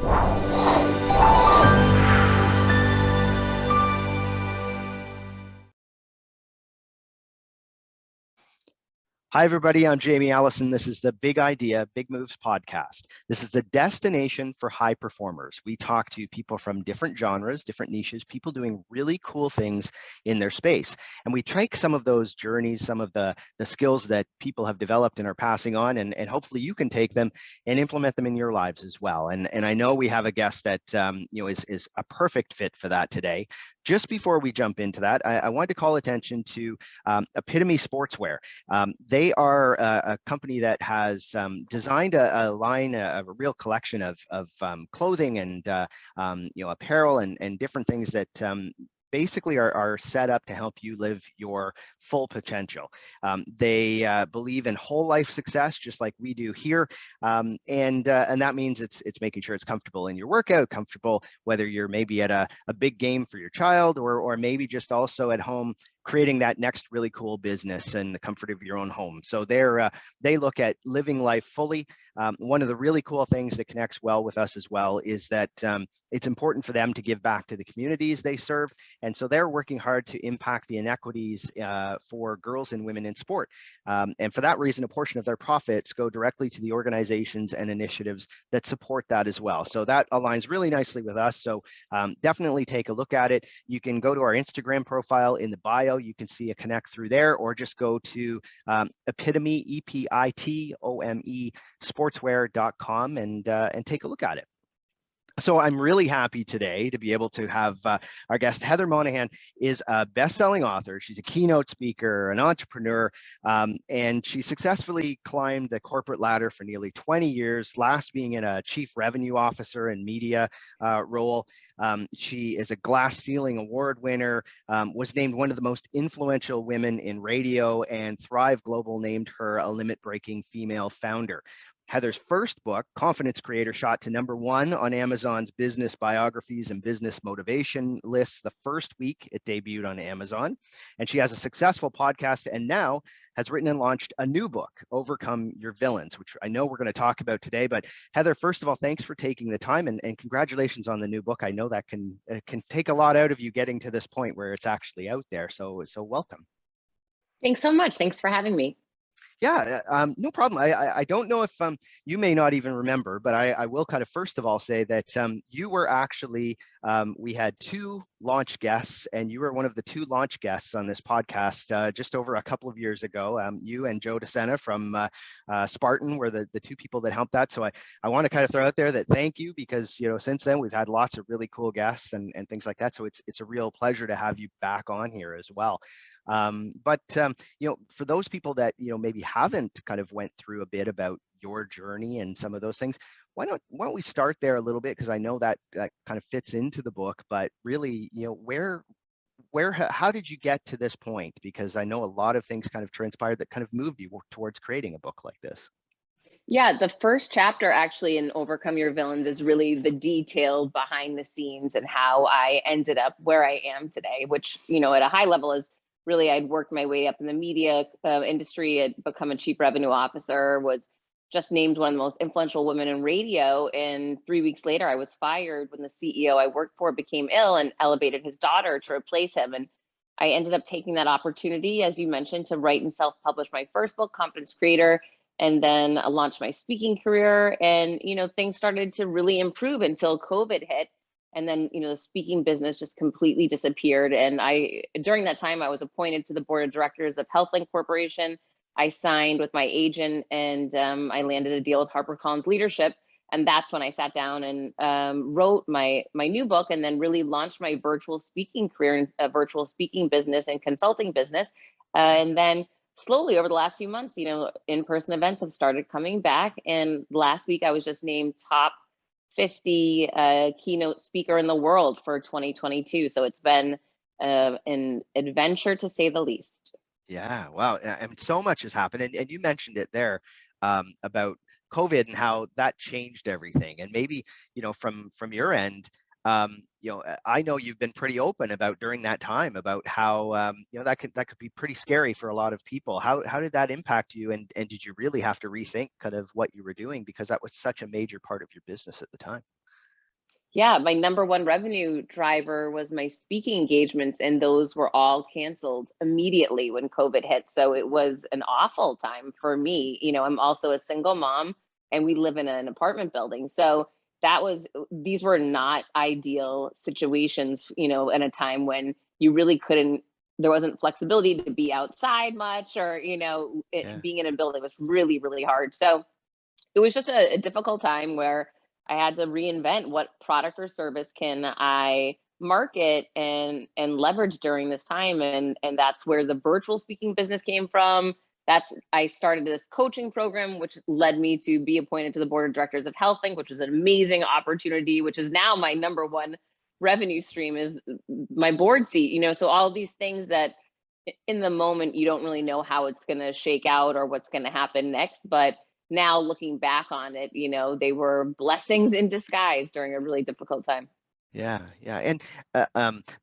Hi, everybody. I'm Jamie Allison. This is the Big Idea, Big Moves podcast. This is the destination for high performers. We talk to people from different genres, different niches, people doing really cool things in their space. And we take some of those journeys, some of the skills that people have developed and are passing on, and hopefully you can take them and implement them in your lives as well. And I know we have a guest that is a perfect fit for that today. Just before we jump into that, I wanted to call attention to Epitome Sportswear. They are a company that has designed a line, a real collection of clothing and apparel and different things that basically are set up to help you live your full potential. They believe in whole life success, just like we do here, and that means it's making sure it's comfortable in your workout, comfortable whether you're maybe at a big game for your child or maybe just also at home creating that next really cool business in the comfort of your own home. So they look at living life fully. One of the really cool things that connects well with us as well is that it's important for them to give back to the communities they serve. And so they're working hard to impact the inequities for girls and women in sport. And for that reason, a portion of their profits go directly to the organizations and initiatives that support that as well. So that aligns really nicely with us. So definitely take a look at it. You can go to our Instagram profile in the bio. You can see a connect through there, or just go to Epitome, EPITOME, sportswear.com and take a look at it. So I'm really happy today to be able to have our guest. Heather Monahan is a best-selling author. She's a keynote speaker, an entrepreneur, and she successfully climbed the corporate ladder for nearly 20 years, last being in a chief revenue officer and media role. She is a Glass Ceiling Award winner, was named one of the most influential women in radio, and Thrive Global named her a limit-breaking female founder. Heather's first book, Confidence Creator, shot to #1 on Amazon's business biographies and business motivation lists the first week it debuted on Amazon. And she has a successful podcast and now has written and launched a new book, Overcome Your Villains, which I know we're going to talk about today. But Heather, first of all, thanks for taking the time and congratulations on the new book. I know that can take a lot out of you getting to this point where it's actually out there. So welcome. Thanks so much. Thanks for having me. Yeah, no problem. I don't know if you may not even remember, but I will kind of first of all say that you were actually, we had 2 launch guests, and you were one of the 2 launch guests on this podcast just over a couple of years ago. You and Joe DeSena from Spartan were the 2 people that helped that. So I want to kind of throw out there that thank you, because since then we've had lots of really cool guests and things like that. So it's a real pleasure to have you back on here as well. But for those people that maybe haven't kind of went through a bit about your journey and some of those things, why don't we start there a little bit, because I know that kind of fits into the book, but really how did you get to this point? Because I know a lot of things kind of transpired that kind of moved you towards creating a book like this. Yeah, the first chapter actually in Overcome Your Villains is really the detailed behind the scenes and how I ended up where I am today, which at a high level is really, I'd worked my way up in the media industry, had become a chief revenue officer, was just named one of the most influential women in radio. And 3 weeks later, I was fired when the CEO I worked for became ill and elevated his daughter to replace him. And I ended up taking that opportunity, as you mentioned, to write and self-publish my first book, Confidence Creator, and then I launched my speaking career. And, things started to really improve until COVID hit. And then, the speaking business just completely disappeared. And during that time, I was appointed to the board of directors of HealthLink Corporation. I signed with my agent and I landed a deal with HarperCollins Leadership. And that's when I sat down and wrote my new book, and then really launched my virtual speaking career and virtual speaking business and consulting business. And then slowly over the last few months, in-person events have started coming back. And last week I was just named top 50 keynote speaker in the world for 2022. So it's been an adventure, to say the least. Yeah, wow. I mean, so much has happened. And you mentioned it there about COVID and how that changed everything. And maybe, from your end, I know you've been pretty open about during that time about how, that could be pretty scary for a lot of people. How did that impact you? And did you really have to rethink kind of what you were doing, because that was such a major part of your business at the time? Yeah, my number one revenue driver was my speaking engagements, and those were all canceled immediately when COVID hit. So it was an awful time for me. I'm also a single mom, and we live in an apartment building. So these were not ideal situations, in a time when you really couldn't, there wasn't flexibility to be outside much, or, Yeah. being in a building was really, really hard. So it was just a difficult time where I had to reinvent what product or service can I market and leverage during this time. And that's where the virtual speaking business came from. I started this coaching program, which led me to be appointed to the board of directors of HealthLink, which was an amazing opportunity, which is now my number one revenue stream, is my board seat. So all of these things that in the moment you don't really know how it's going to shake out or what's going to happen next, but now looking back on it, they were blessings in disguise during a really difficult time. Yeah, yeah. And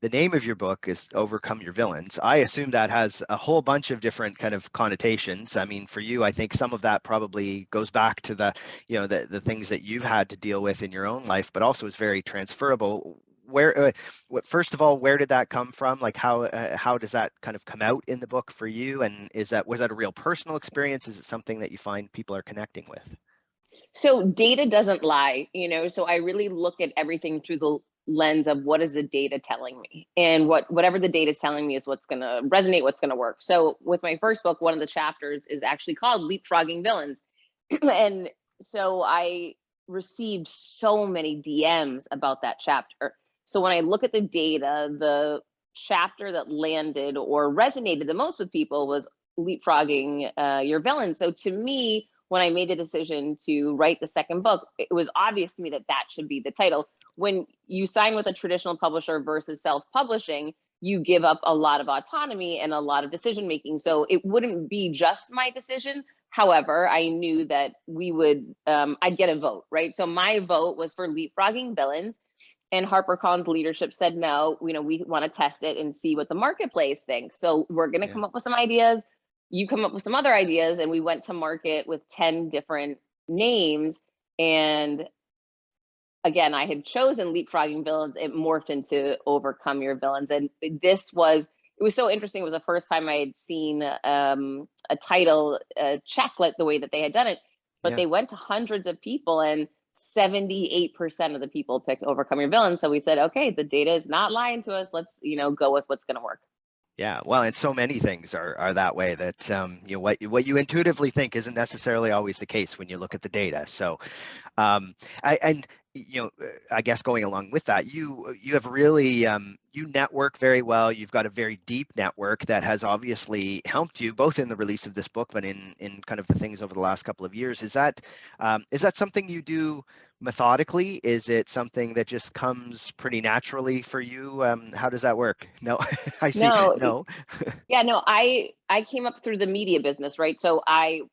the name of your book is Overcome Your Villains. I assume that has a whole bunch of different kind of connotations. I mean, for you, I think some of that probably goes back to the things that you've had to deal with in your own life, but also is very transferable. First of all, where did that come from? Like how does that kind of come out in the book for you? And was that a real personal experience? Is it something that you find people are connecting with? So data doesn't lie, so I really look at everything through the lens of what is the data telling me, and whatever the data is telling me is what's going to resonate, what's going to work. So with my first book, one of the chapters is actually called Leapfrogging Villains. And so I received so many DMs about that chapter. So when I look at the data, the chapter that landed or resonated the most with people was leapfrogging your villain. So to me, when I made the decision to write the second book, it was obvious to me that that should be the title. When you sign with a traditional publisher versus self-publishing, you give up a lot of autonomy and a lot of decision making. So it wouldn't be just my decision. However, I knew that I'd get a vote, right? So my vote was for leapfrogging villains, and HarperCollins leadership said, no, we want to test it and see what the marketplace thinks. So we're going to come up with some ideas. You come up with some other ideas. And we went to market with 10 different names. And again, I had chosen leapfrogging villains. It morphed into Overcome Your Villains. And it was so interesting. It was the first time I had seen a title checklet the way that they had done it, but they went to hundreds of people, and 78% of the people picked Overcome Your Villains. So we said, okay, the data is not lying to us. Let's, go with what's going to work. Yeah, well, and so many things are that way that what you intuitively think isn't necessarily always the case when you look at the data. So, I guess going along with that, you have really you network very well. You've got a very deep network that has obviously helped you both in the release of this book, but in kind of the things over the last couple of years. Is that something you do methodically? Is it something that just comes pretty naturally for you? How does that work? No, I see. No. Yeah, no, I came up through the media business, right? So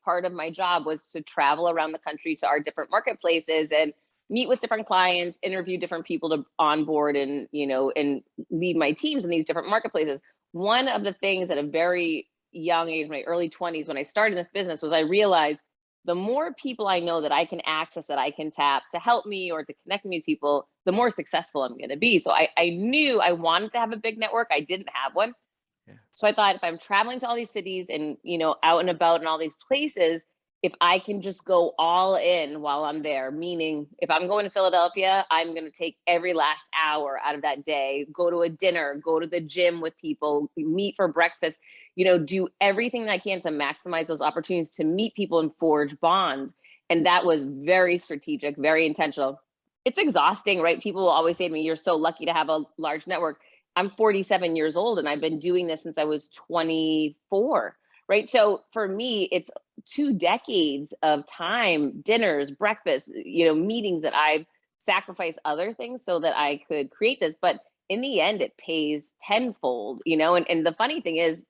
part of my job was to travel around the country to our different marketplaces and meet with different clients, interview different people to onboard and, and lead my teams in these different marketplaces. One of the things at a very young age, my early 20s, when I started this business, was I realized the more people I know that I can access, that I can tap to help me or to connect me with people, the more successful I'm going to be. So I knew I wanted to have a big network. I didn't have one. So I thought, if I'm traveling to all these cities and, out and about in all these places, if I can just go all in while I'm there, meaning if I'm going to Philadelphia, I'm going to take every last hour out of that day, go to a dinner, go to the gym with people, meet for breakfast, do everything that I can to maximize those opportunities to meet people and forge bonds. And that was very strategic, very intentional. It's exhausting, right? People will always say to me, you're so lucky to have a large network. I'm 47 years old and I've been doing this since I was 24, right? So for me, it's 2 decades of time, dinners, breakfast, meetings that I've sacrificed other things so that I could create this. But in the end, it pays tenfold, and the funny thing is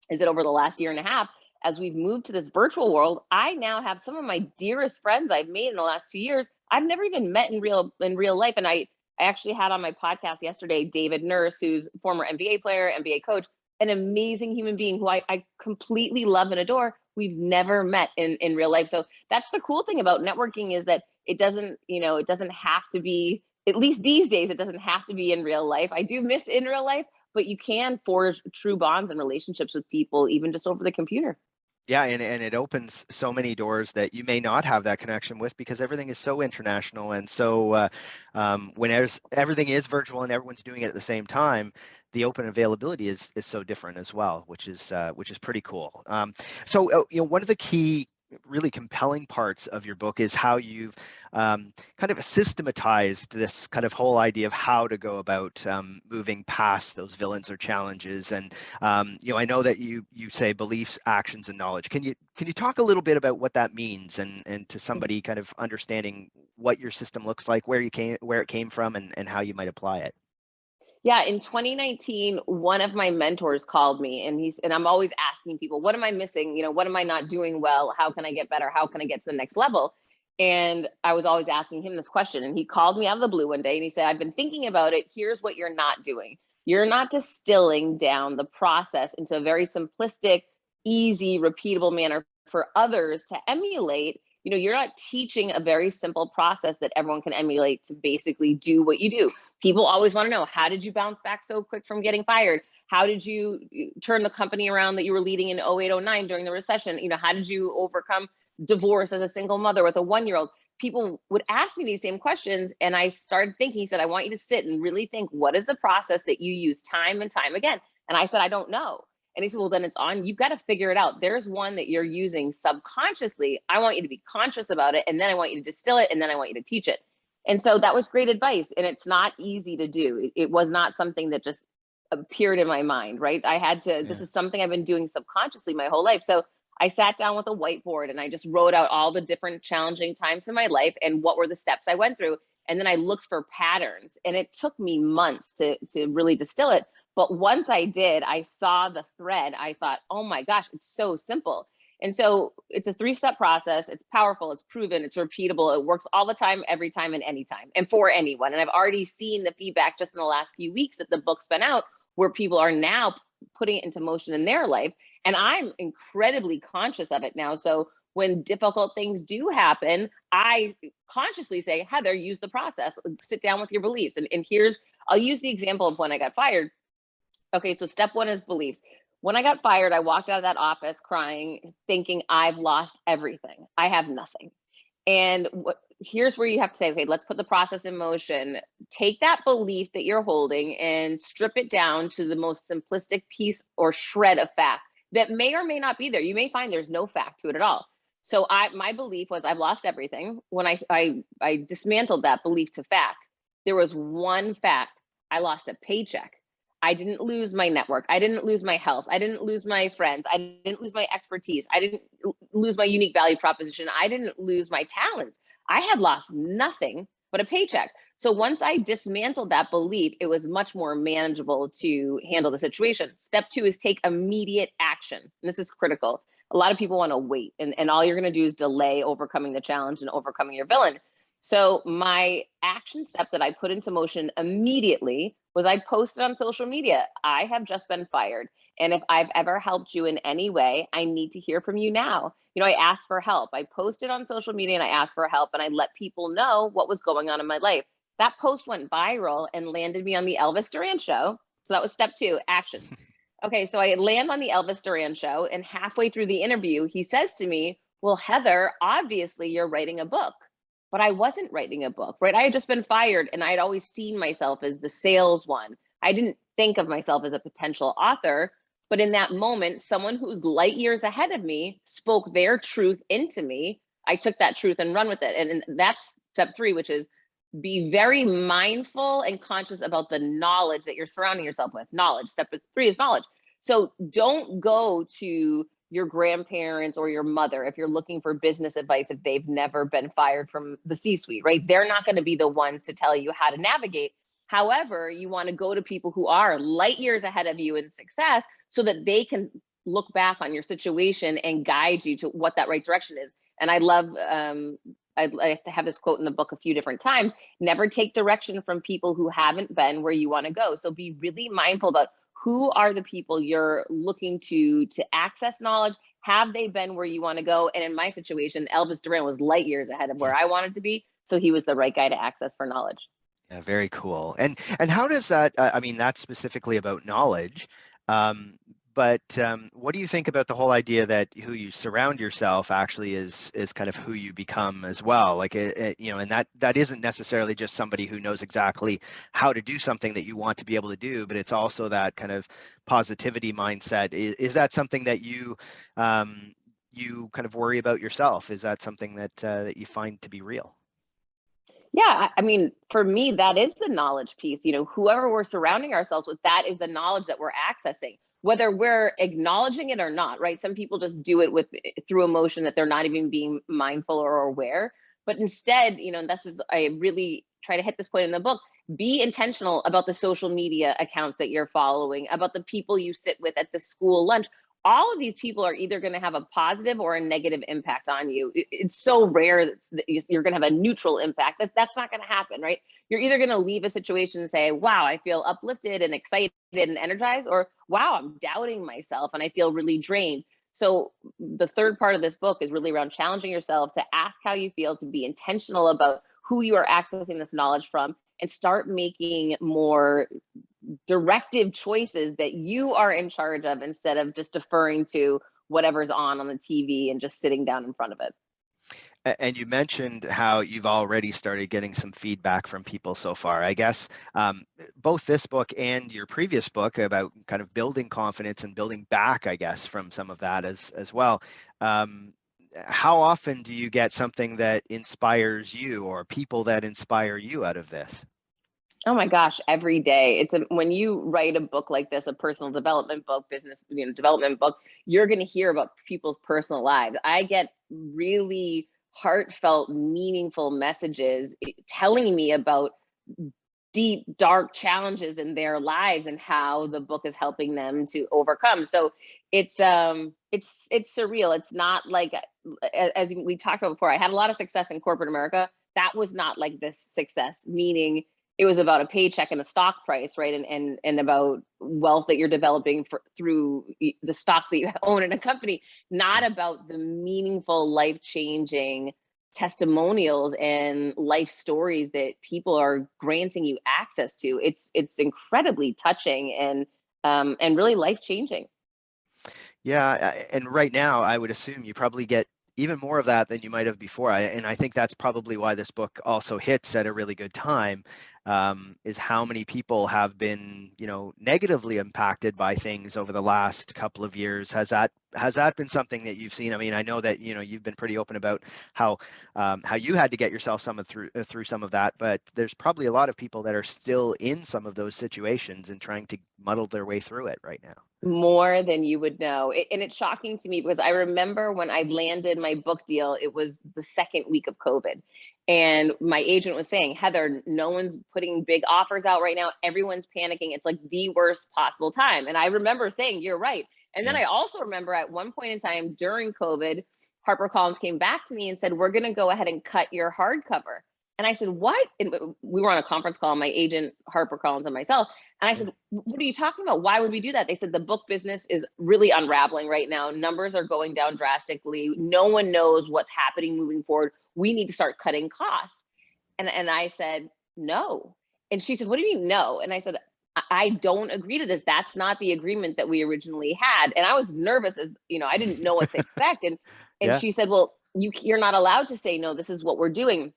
that over the last year and a half, as we've moved to this virtual world, I now have some of my dearest friends I've made in the last 2 years I've never even met in real life. And I actually had on my podcast yesterday David Nurse, who's former NBA player, NBA coach, an amazing human being who I completely love and adore. We've never met in real life. So that's the cool thing about networking, is that it doesn't have to be at least these days, it doesn't have to be in real life. I do miss in real life, but you can forge true bonds and relationships with people, even just over the computer. Yeah, and it opens so many doors that you may not have that connection with, because everything is so international. And so when everything is virtual and everyone's doing it at the same time, the open availability is so different as well, which is pretty cool. So one of the key, really compelling parts of your book is how you've kind of systematized this kind of whole idea of how to go about moving past those villains or challenges. And I know that you say beliefs, actions, and knowledge. Can you talk a little bit about what that means, and to somebody kind of understanding what your system looks like, where it came from, and how you might apply it? Yeah, in 2019, one of my mentors called me, and I'm always asking people, what am I missing? What am I not doing well? How can I get better? How can I get to the next level? And I was always asking him this question. And he called me out of the blue one day and he said, I've been thinking about it. Here's what you're not doing. You're not distilling down the process into a very simplistic, easy, repeatable manner for others to emulate. You're not teaching a very simple process that everyone can emulate to basically do what you do. People always want to know, how did you bounce back so quick from getting fired? How did you turn the company around that you were leading in 08, 09 during the recession? How did you overcome divorce as a single mother with a 1-year-old? People would ask me these same questions. And I started thinking, he said, I want you to sit and really think, what is the process that you use time and time again? And I said, I don't know. And he said, well, then it's on, you've got to figure it out. There's one that you're using subconsciously. I want you to be conscious about it. And then I want you to distill it. And then I want you to teach it. And so that was great advice. And it's not easy to do. It was not something that just appeared in my mind, right? I had to, This is something I've been doing subconsciously my whole life. So I sat down with a whiteboard and I just wrote out all the different challenging times in my life and what were the steps I went through. And then I looked for patterns, and it took me months to really distill it. But once I did, I saw the thread. I thought, oh my gosh, it's so simple. And so it's a 3-step process. It's powerful, it's proven, it's repeatable. It works all the time, every time, and anytime, and for anyone. And I've already seen the feedback just in the last few weeks that the book's been out, where people are now putting it into motion in their life. And I'm incredibly conscious of it now. So when difficult things do happen, I consciously say, Heather, use the process, sit down with your beliefs. And I'll use the example of when I got fired. Okay, so step 1 is beliefs. When I got fired, I walked out of that office crying, thinking I've lost everything. I have nothing. And here's where you have to say, okay, let's put the process in motion. Take that belief that you're holding and strip it down to the most simplistic piece or shred of fact that may or may not be there. You may find there's no fact to it at all. So my belief was I've lost everything. When I dismantled that belief to fact, there was one fact. I lost a paycheck. I didn't lose my network. I didn't lose my health. I didn't lose my friends. I didn't lose my expertise. I didn't lose my unique value proposition. I didn't lose my talents. I had lost nothing but a paycheck. So once I dismantled that belief, it was much more manageable to handle the situation. Step 2 is take immediate action. And this is critical. A lot of people want to wait, and all you're going to do is delay overcoming the challenge and overcoming your villain. So my action step that I put into motion immediately was I posted on social media, I have just been fired. And if I've ever helped you in any way, I need to hear from you now. I asked for help. I posted on social media and I asked for help, and I let people know what was going on in my life. That post went viral and landed me on the Elvis Duran show. So that was step 2, action. Okay, so I land on the Elvis Duran show, and halfway through the interview, he says to me, well, Heather, obviously you're writing a book. But I wasn't writing a book, right? I had just been fired, and I had always seen myself as the sales one. I didn't think of myself as a potential author. But in that moment, someone who's light years ahead of me spoke their truth into me. I took that truth and run with it. And that's step 3, which is be very mindful and conscious about the knowledge that you're surrounding yourself with. Knowledge. Step 3 is knowledge. So don't go to your grandparents or your mother if you're looking for business advice if they've never been fired from the C-suite, right? They're not going to be the ones to tell you how to navigate. However, you want to go to people who are light years ahead of you in success so that they can look back on your situation and guide you to what that right direction is. And I love, I have this quote in the book a few different times, never take direction from people who haven't been where you want to go. So be really mindful about who are the people you're looking to access knowledge. Have they been where you want to go? And in my situation, Elvis Duran was light years ahead of where I wanted to be. So he was the right guy to access for knowledge. Yeah, very cool. And how does that? I mean, that's specifically about knowledge. Um, but what do you think about the whole idea that who you surround yourself actually is kind of who you become as well? Like, you know, and that isn't necessarily just somebody who knows exactly how to do something that you want to be able to do, but it's also that kind of positivity mindset. Is that something that you kind of worry about yourself? Is that something that you find to be real? Yeah, I mean, for me, that is the knowledge piece. You know, whoever we're surrounding ourselves with, that is the knowledge that we're accessing, whether we're acknowledging it or not, right? Some people just do it with through emotion that they're not even being mindful or aware. But instead, you know, and this is, I really try to hit this point in the book, be intentional about the social media accounts that you're following, about the people you sit with at the school lunch. All of these people are either going to have a positive or a negative impact on you. It's so rare that you're going to have a neutral impact. That's not going to happen, right? You're either going to leave a situation and say, wow, I feel uplifted and excited and energized, or wow, I'm doubting myself and I feel really drained. So the third part of this book is really around challenging yourself to ask how you feel, to be intentional about who you are accessing this knowledge from, and start making more directive choices that you are in charge of, instead of just deferring to whatever's on the TV and just sitting down in front of it. And you mentioned how you've already started getting some feedback from people so far. I guess both this book and your previous book about kind of building confidence and building back, I guess, from some of that as well. Um, how often do you get something that inspires you or people that inspire you out of this? Oh my gosh, every day. When you write a book like this, a personal development book, business, you know, development book, you're going to hear about people's personal lives. I get really heartfelt, meaningful messages telling me about deep, dark challenges in their lives and how the book is helping them to overcome. So it's surreal. It's not like, as we talked about before, I had a lot of success in corporate America. That was not like this success, meaning it was about a paycheck and a stock price, right? And about wealth that you're developing through the stock that you own in a company, not about the meaningful, life-changing testimonials and life stories that people are granting you access to. It's incredibly touching and really life-changing. Yeah, and right now I would assume you probably get even more of that than you might have before. And I think that's probably why this book also hits at a really good time, is how many people have been, you know, negatively impacted by things over the last couple of years. Has that been something that you've seen? I mean, I know that, you know, you've been pretty open about how you had to get yourself through some of that, but there's probably a lot of people that are still in some of those situations and trying to muddle their way through it right now. More than you would know. And it's shocking to me because I remember when I landed my book deal, it was the second week of COVID. And my agent was saying, Heather, no one's putting big offers out right now. Everyone's panicking. It's like the worst possible time. And I remember saying, you're right. And then Yeah. I also remember at one point in time during COVID, HarperCollins came back to me and said, we're going to go ahead and cut your hardcover. And I said, what? And we were on a conference call, my agent, HarperCollins, and myself. And I Yeah. said, what are you talking about? Why would we do that? They said, the book business is really unraveling right now. Numbers are going down drastically. No one knows what's happening moving forward. We need to start cutting costs. And I said, no. And she said, what do you mean no? And I said, I don't agree to this. That's not the agreement that we originally had. And I was nervous, as you know, I didn't know what to expect. And Yeah. she said, well, you're not allowed to say no. This is what we're doing.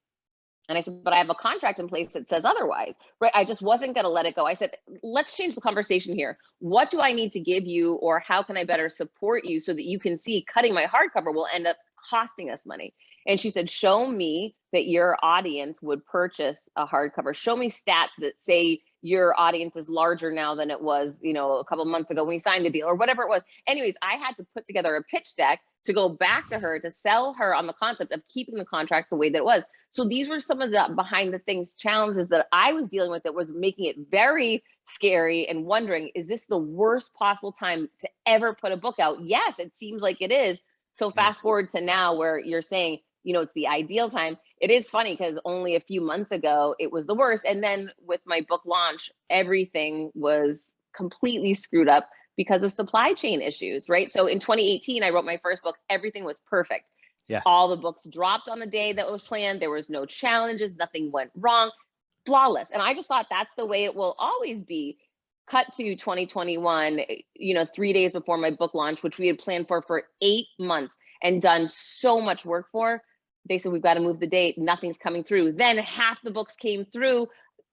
And I said, but I have a contract in place that says otherwise, right? I just wasn't going to let it go. I said, let's change the conversation here. What do I need to give you, or how can I better support you so that you can see cutting my hardcover will end up costing us money? And she said, show me that your audience would purchase a hardcover. Show me stats that say your audience is larger now than it was, you know, a couple of months ago when we signed the deal or whatever it was. Anyways, I had to put together a pitch deck to go back to her to sell her on the concept of keeping the contract the way that it was. So these were some of the behind the things challenges that I was dealing with that was making it very scary and wondering, is this the worst possible time to ever put a book out? Yes, it seems like it is. So Yeah. fast forward to now where you're saying, you know, it's the ideal time. It is funny because only a few months ago, it was the worst. And then with my book launch, everything was completely screwed up because of supply chain issues, right? So in 2018, I wrote my first book. Everything was perfect. Yeah. All the books dropped on the day that was planned. There was no challenges. Nothing went wrong. flawless. And I just thought that's the way it will always be. Cut to 2021, 3 days before my book launch, which we had planned for 8 months and done so much work for. They said, we've got to move the date. Nothing's coming through. Then half the books came through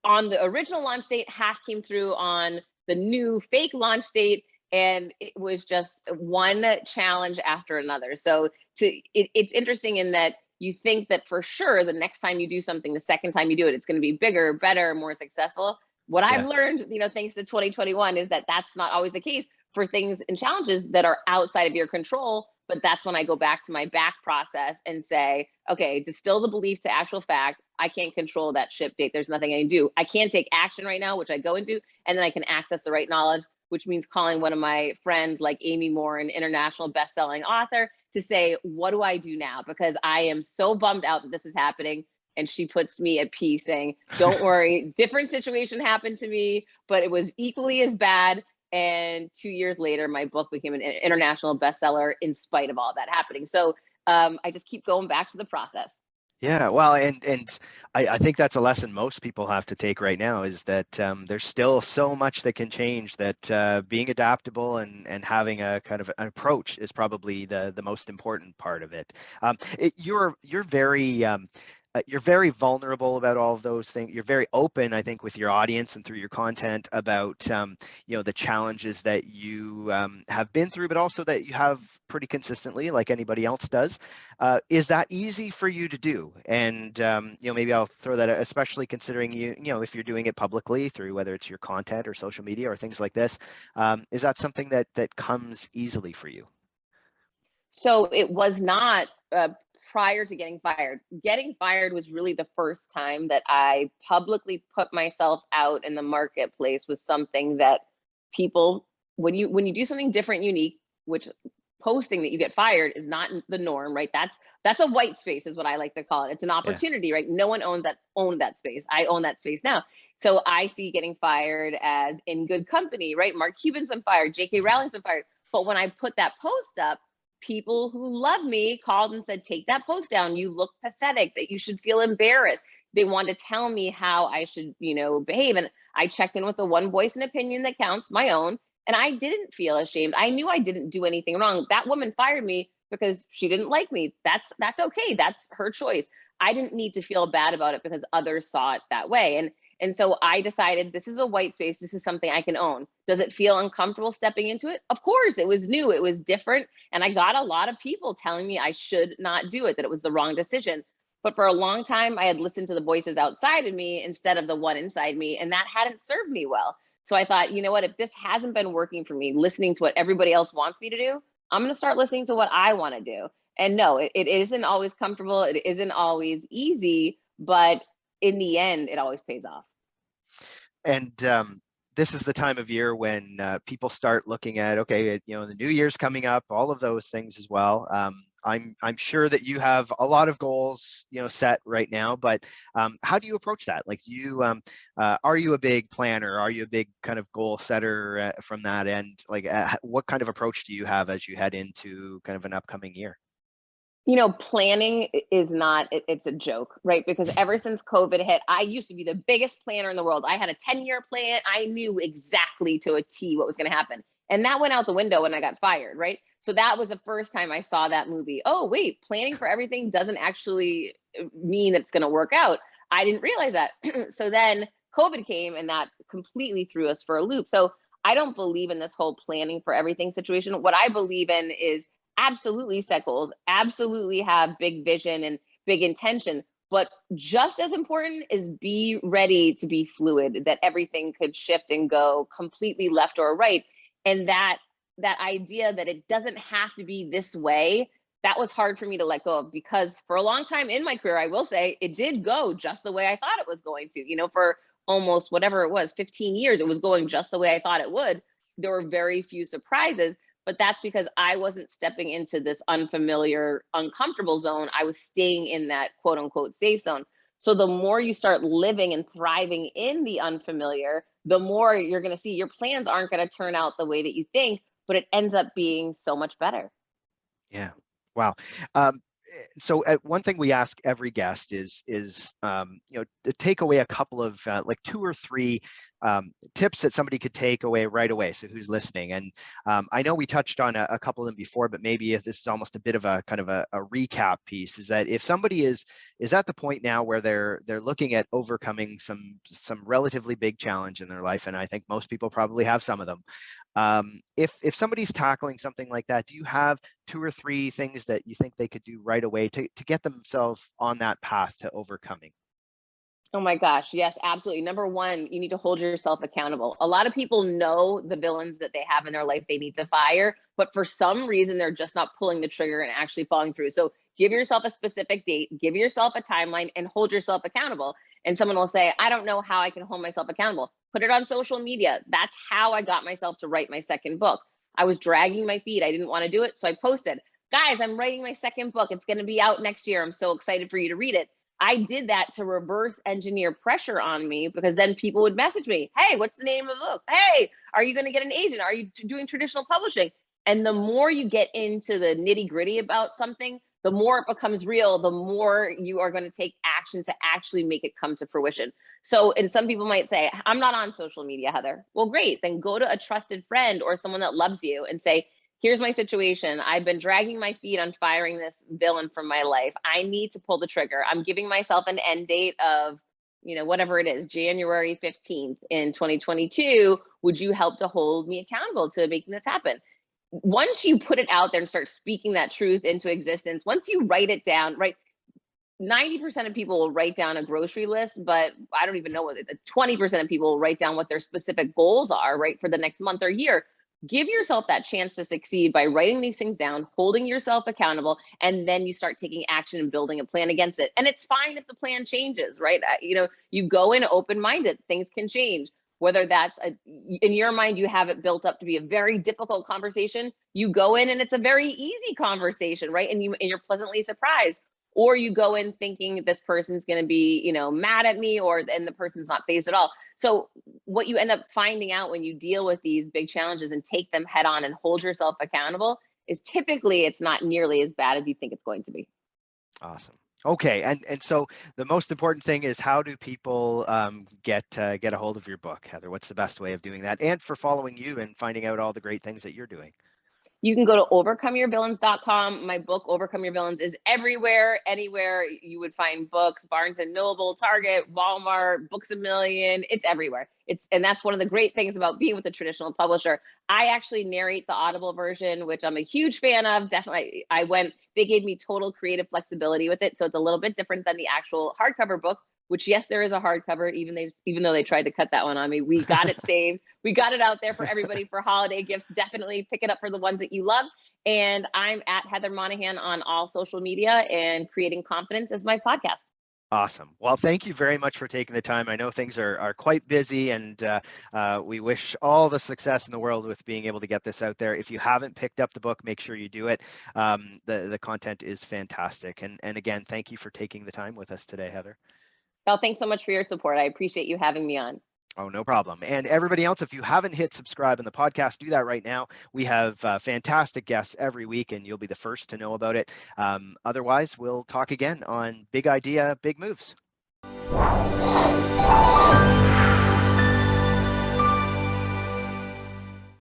on the original launch date, half came through on the new fake launch date. And it was just one challenge after another. So it's interesting in that you think that for sure the next time you do something, the second time you do it, it's going to be bigger, better, more successful. What I've learned, thanks to 2021, is that that's not always the case for things and challenges that are outside of your control. But that's when I go back to my back process and say, okay, distill the belief to actual fact. I can't control that ship date. There's nothing I can do. I can't take action right now, which I go into, and then I can access the right knowledge, which means calling one of my friends like Amy Moore, an international best-selling author, to say, what do I do now? Because I am so bummed out that this is happening. And she puts me at peace saying, don't worry, different situation happened to me, but it was equally as bad. And 2 years later, my book became an international bestseller in spite of all that happening. So I just keep going back to the process. Yeah, well, and I think that's a lesson most people have to take right now, is that there's still so much that can change, that being adaptable and having a kind of an approach is probably the most important part of it. You're very vulnerable about all of those things. You're very open, I think, with your audience and through your content about the challenges that you have been through, but also that you have pretty consistently, like anybody else does. Is that easy for you to do? And maybe I'll throw that out, especially considering if you're doing it publicly through whether it's your content or social media or things like this. Is that something that comes easily for you? So it was not prior to getting fired. Getting fired was really the first time that I publicly put myself out in the marketplace with something that people, when you do something different, unique, which posting that you get fired is not the norm, right? That's a white space is what I like to call it. It's an opportunity, right? No one owned that space. I own that space now. So I see getting fired as in good company, right? Mark Cuban's been fired, J.K. Rowling's been fired. But when I put that post up, people who love me called and said, take that post down. You look pathetic, that you should feel embarrassed. They wanted to tell me how I should, behave. And I checked in with the one voice and opinion that counts, my own. And I didn't feel ashamed. I knew I didn't do anything wrong. That woman fired me because she didn't like me. That's okay. That's her choice. I didn't need to feel bad about it because others saw it that way. And so I decided this is a white space. This is something I can own. Does it feel uncomfortable stepping into it? Of course, it was new. It was different. And I got a lot of people telling me I should not do it, that it was the wrong decision. But for a long time, I had listened to the voices outside of me instead of the one inside me. And that hadn't served me well. So I thought, you know what, if this hasn't been working for me, listening to what everybody else wants me to do, I'm going to start listening to what I want to do. And no, it isn't always comfortable. It isn't always easy, but in the end, it always pays off. And this is the time of year when people start looking at, okay, the new year's coming up, all of those things as well. I'm sure that you have a lot of goals, set right now, but how do you approach that? Like, are you a big planner? Are you a big kind of goal setter from that end? Like, what kind of approach do you have as you head into kind of an upcoming year? Planning is not, it's a joke, right? Because ever since COVID hit, I used to be the biggest planner in the world. I had a 10-year plan. I knew exactly to a T what was going to happen. And that went out the window when I got fired, right? So that was the first time I saw that movie. Oh, wait, planning for everything doesn't actually mean it's going to work out. I didn't realize that. So then COVID came and that completely threw us for a loop. So I don't believe in this whole planning for everything situation. What I believe in is absolutely set goals, absolutely have big vision and big intention. But just as important is be ready to be fluid, that everything could shift and go completely left or right. And that idea that it doesn't have to be this way, that was hard for me to let go of, because for a long time in my career, I will say it did go just the way I thought it was going to. For almost whatever it was, 15 years, it was going just the way I thought it would. There were very few surprises. But that's because I wasn't stepping into this unfamiliar, uncomfortable zone. I was staying in that quote unquote safe zone. So the more you start living and thriving in the unfamiliar, the more you're going to see your plans aren't going to turn out the way that you think, but it ends up being so much better. Yeah. Wow. So one thing we ask every guest is to take away a couple of like 2 or 3 tips that somebody could take away right away. So who's listening? And I know we touched on a couple of them before, but maybe if this is almost a bit of a kind of a recap piece, is that if somebody is at the point now where they're looking at overcoming some relatively big challenge in their life, and I think most people probably have some of them. If somebody's tackling something like that, do you have 2 or 3 things that you think they could do right away to get themselves on that path to overcoming? Oh my gosh, yes, absolutely. Number one, you need to hold yourself accountable. A lot of people know the villains that they have in their life they need to fire, but for some reason, they're just not pulling the trigger and actually following through. So give yourself a specific date, give yourself a timeline, and hold yourself accountable. And someone will say, I don't know how I can hold myself accountable. Put it on social media. That's how I got myself to write my second book. I was dragging my feet. I didn't want to do it. So I posted, guys, I'm writing my second book. It's going to be out next year. I'm so excited for you to read it. I did that to reverse engineer pressure on me, because then people would message me, hey, what's the name of the book? Hey, are you going to get an agent? Are you doing traditional publishing? And the more you get into the nitty gritty about something, the more it becomes real, the more you are going to take action to actually make it come to fruition. So, and some people might say, I'm not on social media, Heather. Well, great. Then go to a trusted friend or someone that loves you and say, here's my situation. I've been dragging my feet on firing this villain from my life. I need to pull the trigger. I'm giving myself an end date of, whatever it is, January 15th in 2022. Would you help to hold me accountable to making this happen? Once you put it out there and start speaking that truth into existence, once you write it down, right? 90% of people will write down a grocery list, but I don't even know what 20% of people will write down what their specific goals are, right, for the next month or year. Give yourself that chance to succeed by writing these things down, holding yourself accountable, and then you start taking action and building a plan against it. And it's fine if the plan changes, right? You go in open-minded, things can change. Whether that's in your mind, you have it built up to be a very difficult conversation. You go in and it's a very easy conversation, right? And you're pleasantly surprised. Or you go in thinking this person's going to be, mad at me, and the person's not phased at all. So what you end up finding out when you deal with these big challenges and take them head on and hold yourself accountable is typically it's not nearly as bad as you think it's going to be. Awesome. Okay, and so the most important thing is, how do people get a hold of your book, Heather? What's the best way of doing that, and for following you and finding out all the great things that you're doing? You can go to overcomeyourvillains.com. My book, Overcome Your Villains, is everywhere, anywhere you would find books, Barnes and Noble, Target, Walmart, Books A Million. It's everywhere. And that's one of the great things about being with a traditional publisher. I actually narrate the Audible version, which I'm a huge fan of. Definitely, they gave me total creative flexibility with it. So it's a little bit different than the actual hardcover book, which, yes, there is a hardcover, even though they tried to cut that one on me. We got it saved. We got it out there for everybody for holiday gifts. Definitely pick it up for the ones that you love. And I'm at Heather Monahan on all social media, and Creating Confidence is my podcast. Awesome. Well, thank you very much for taking the time. I know things are quite busy, and we wish all the success in the world with being able to get this out there. If you haven't picked up the book, make sure you do it. The content is fantastic. And again, thank you for taking the time with us today, Heather. Well, thanks so much for your support. I appreciate you having me on. Oh, no problem. And everybody else, if you haven't hit subscribe in the podcast, do that right now. We have fantastic guests every week, and you'll be the first to know about it. Otherwise, we'll talk again on Big Idea, Big Moves.